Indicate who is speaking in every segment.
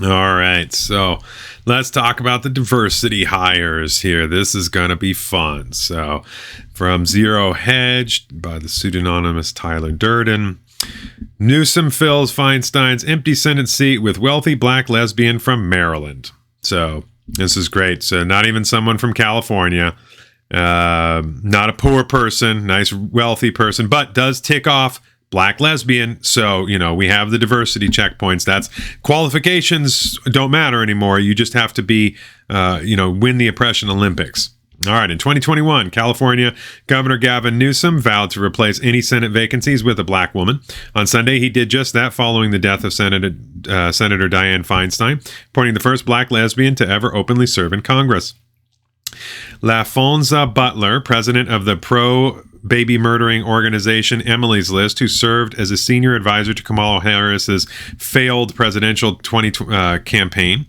Speaker 1: All right, so let's talk about the diversity hires here. This is going to be fun. So, from Zero Hedge by the pseudonymous Tyler Durden, Newsom fills Feinstein's empty Senate seat with wealthy black lesbian from Maryland. So, this is great. So, not even someone from California, not a poor person, nice wealthy person, but does tick off black lesbian. So, we have the diversity checkpoints. That's qualifications don't matter anymore. You just have to be, win the oppression Olympics. All right. In 2021, California Governor Gavin Newsom vowed to replace any Senate vacancies with a black woman. On Sunday, he did just that following the death of Senator Dianne Feinstein, appointing the first black lesbian to ever openly serve in Congress. LaFonza Butler, president of the pro-baby murdering organization Emily's List, who served as a senior advisor to Kamala Harris's failed presidential campaign,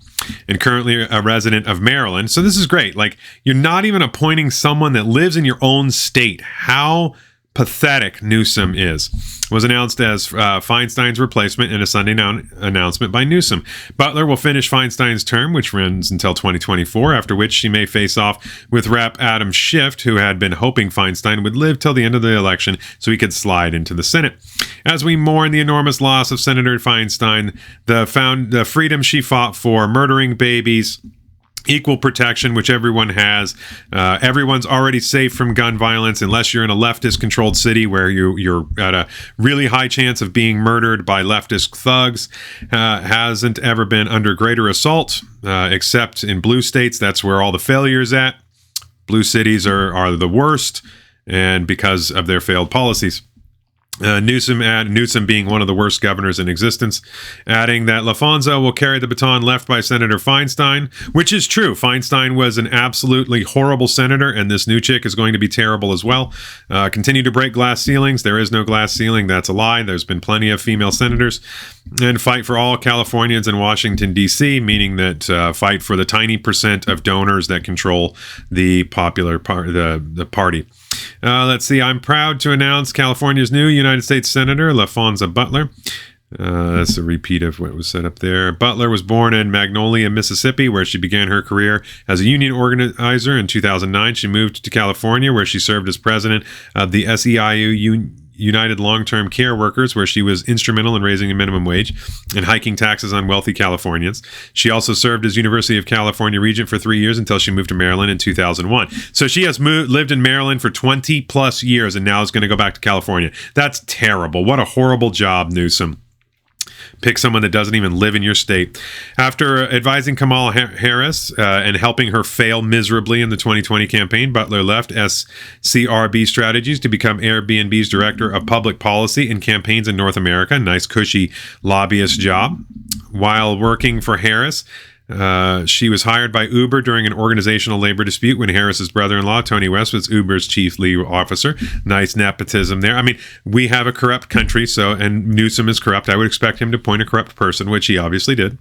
Speaker 1: and currently a resident of Maryland. So this is great. Like, you're not even appointing someone that lives in your own state. How pathetic Newsom is. Was announced as Feinstein's replacement in a Sunday announcement by Newsom. Butler will finish Feinstein's term, which runs until 2024, after which she may face off with Rep. Adam Schiff, who had been hoping Feinstein would live till the end of the election so he could slide into the Senate. As we mourn the enormous loss of Senator Feinstein, the freedom she fought for, murdering babies, equal protection, which everyone has. Everyone's already safe from gun violence unless you're in a leftist-controlled city where you're at a really high chance of being murdered by leftist thugs. Hasn't ever been under greater assault, except in blue states. That's where all the failure is at. Blue cities are the worst, and because of their failed policies. Newsom being one of the worst governors in existence, adding that LaFonza will carry the baton left by Senator Feinstein, which is true. Feinstein was an absolutely horrible senator, and this new chick is going to be terrible as well. Continue to break glass ceilings. There is no glass ceiling. That's a lie. There's been plenty of female senators. And fight for all Californians in Washington, D.C., meaning that fight for the tiny percent of donors that control the popular the party. Let's see. I'm proud to announce California's new United States Senator, LaFonza Butler. That's a repeat of what was said up there. Butler was born in Magnolia, Mississippi, where she began her career as a union organizer. In 2009, she moved to California, where she served as president of the SEIU United Long-Term Care Workers, where she was instrumental in raising a minimum wage and hiking taxes on wealthy Californians. She also served as University of California regent for 3 years until she moved to Maryland in 2001. So she has lived in Maryland for 20 plus years and now is going to go back to California. That's terrible. What a horrible job, Newsom. Pick someone that doesn't even live in your state. After advising Kamala Harris and helping her fail miserably in the 2020 campaign, Butler left SCRB Strategies to become Airbnb's Director of Public Policy and Campaigns in North America. Nice, cushy lobbyist job. While working for Harris, she was hired by Uber during an organizational labor dispute when Harris's brother-in-law, Tony West, was Uber's chief legal officer. Nice nepotism there. I mean, we have a corrupt country, and Newsom is corrupt. I would expect him to appoint a corrupt person, which he obviously did.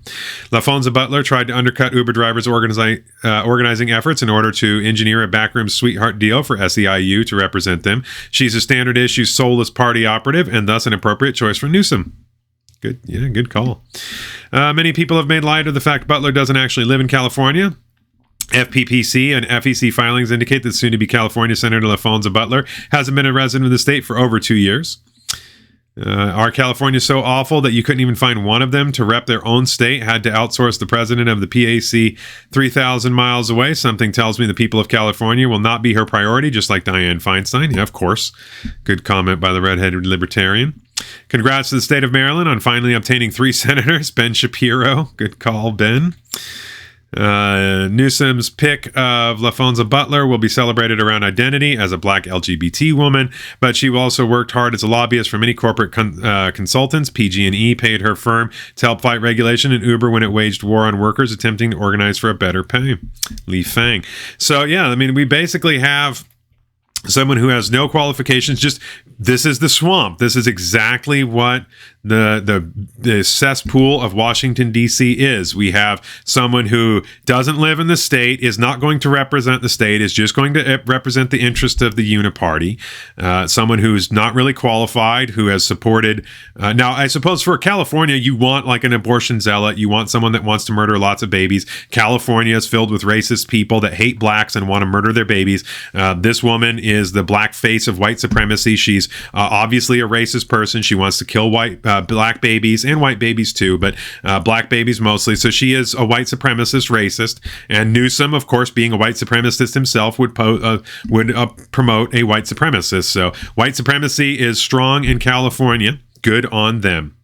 Speaker 1: LaFonza Butler tried to undercut Uber drivers' organizing efforts in order to engineer a backroom sweetheart deal for SEIU to represent them. She's a standard issue soulless party operative and thus an appropriate choice for Newsom. Good call. Many people have made light of the fact Butler doesn't actually live in California. FPPC and FEC filings indicate that soon-to-be California Senator LaFonza Butler hasn't been a resident of the state for over 2 years. Are California so awful that you couldn't even find one of them to rep their own state? Had to outsource the president of the PAC 3,000 miles away? Something tells me the people of California will not be her priority, just like Dianne Feinstein. Yeah, of course. Good comment by the redheaded libertarian. Congrats to the state of Maryland on finally obtaining 3 senators. Ben Shapiro. Good call, Ben. Newsom's pick of LaFonza Butler will be celebrated around identity as a black LGBT woman, but she also worked hard as a lobbyist for many corporate consultants. PG&E paid her firm to help fight regulation and Uber when it waged war on workers attempting to organize for a better pay. Li Fang. So, yeah, I mean, we basically have someone who has no qualifications. Just, this is the swamp. This is exactly what the cesspool of Washington, D.C. is. We have someone who doesn't live in the state, is not going to represent the state, is just going to represent the interest of the uniparty. Someone who's not really qualified, who has supported. Now, I suppose for California, you want like an abortion zealot. You want someone that wants to murder lots of babies. California is filled with racist people that hate blacks and want to murder their babies. This woman is the black face of white supremacy. She's obviously a racist person. She wants to kill black babies and white babies too, but black babies mostly. So she is a white supremacist racist. And Newsom, of course, being a white supremacist himself, would promote a white supremacist. So white supremacy is strong in California. Good on them.